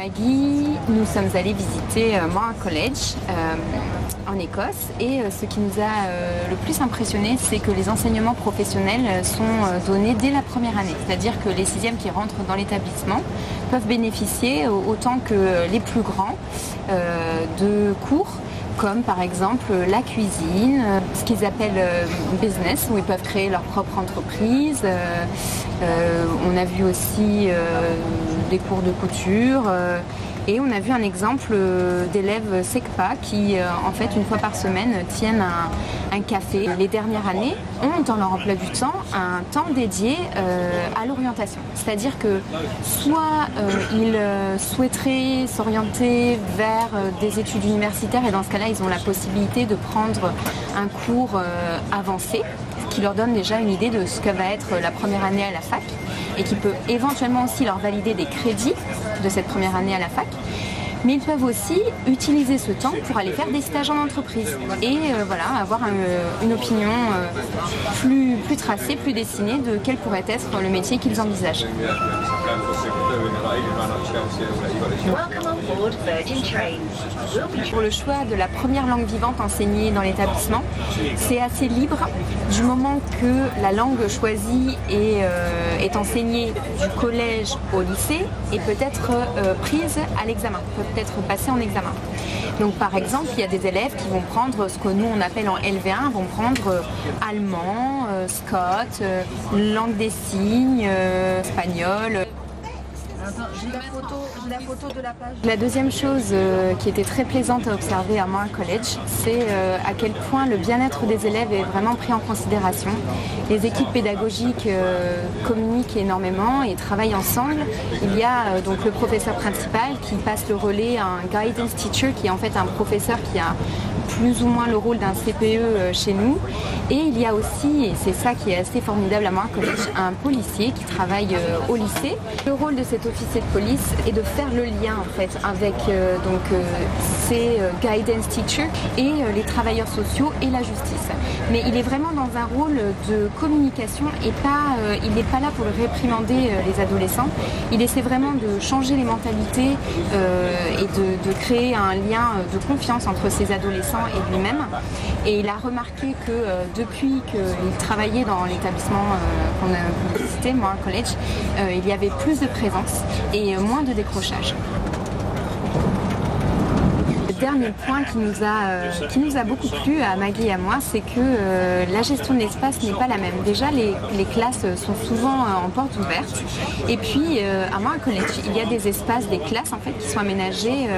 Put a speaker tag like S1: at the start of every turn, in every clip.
S1: Maggie, nous sommes allés visiter Moore College en Écosse et ce qui nous a le plus impressionné, c'est que les enseignements professionnels sont donnés dès la première année. C'est-à-dire que les sixièmes qui rentrent dans l'établissement peuvent bénéficier autant que les plus grands de cours comme par exemple la cuisine, ce qu'ils appellent business, où ils peuvent créer leur propre entreprise. On a vu aussi des cours de couture et on a vu un exemple d'élèves SECPA qui, en fait, une fois par semaine, tiennent un café. Les dernières années ont, dans leur emploi du temps, un temps dédié à l'orientation. C'est-à-dire que soit ils souhaiteraient s'orienter vers des études universitaires et dans ce cas-là, ils ont la possibilité de prendre un cours avancé qui leur donne déjà une idée de ce que va être la première année à la fac et qui peut éventuellement aussi leur valider des crédits de cette première année à la fac. Mais ils peuvent aussi utiliser ce temps pour aller faire des stages en entreprise et voilà, avoir une opinion plus tracée, plus dessinée de quel pourrait être le métier qu'ils envisagent. Pour le choix de la première langue vivante enseignée dans l'établissement, c'est assez libre du moment que la langue choisie est enseignée du collège au lycée et peut être prise à l'examen, peut être passée en examen. Donc par exemple, il y a des élèves qui vont prendre ce que nous on appelle en LV1, vont prendre allemand, scot, langue des signes, espagnol. J'ai la photo de la page. La deuxième chose qui était très plaisante à observer à Moore College, c'est à quel point le bien-être des élèves est vraiment pris en considération. Les équipes pédagogiques communiquent énormément et travaillent ensemble. Il y a donc le professeur principal qui passe le relais à un guidance teacher qui est en fait un professeur qui a plus ou moins le rôle d'un CPE chez nous. Et il y a aussi, et c'est ça qui est assez formidable à Moore College, un policier qui travaille au lycée. Le rôle de cet officier de police est de faire le lien en fait avec ces guidance teachers et les travailleurs sociaux et la justice. Mais il est vraiment dans un rôle de communication et il n'est pas là pour réprimander les adolescents. Il essaie vraiment de changer les mentalités et de créer un lien de confiance entre ces adolescents et lui-même. Et il a remarqué que depuis qu'il travaillait dans l'établissement qu'on a visité, Moore College, il y avait plus de présence et moins de décrochage. Le dernier point qui nous a beaucoup plu à Maggie et à moi, c'est que la gestion de l'espace n'est pas la même. Déjà, les classes sont souvent en porte ouverte. Et puis, à Moore College, il y a des espaces, des classes en fait, qui sont aménagées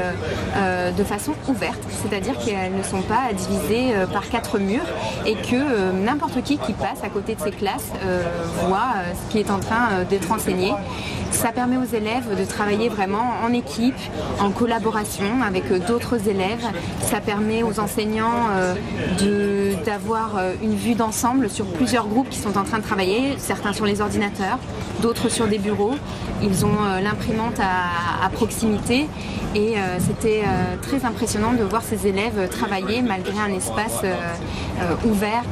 S1: de façon ouverte. C'est-à-dire qu'elles ne sont pas divisées par 4 murs et que n'importe qui passe à côté de ces classes voit ce qui est en train d'être enseigné. Ça permet aux élèves de travailler vraiment en équipe, en collaboration avec d'autres élèves. Ça permet aux enseignants d'avoir une vue d'ensemble sur plusieurs groupes qui sont en train de travailler, certains sur les ordinateurs, d'autres sur des bureaux. Ils ont l'imprimante à proximité et c'était très impressionnant de voir ces élèves travailler malgré un espace ouvert.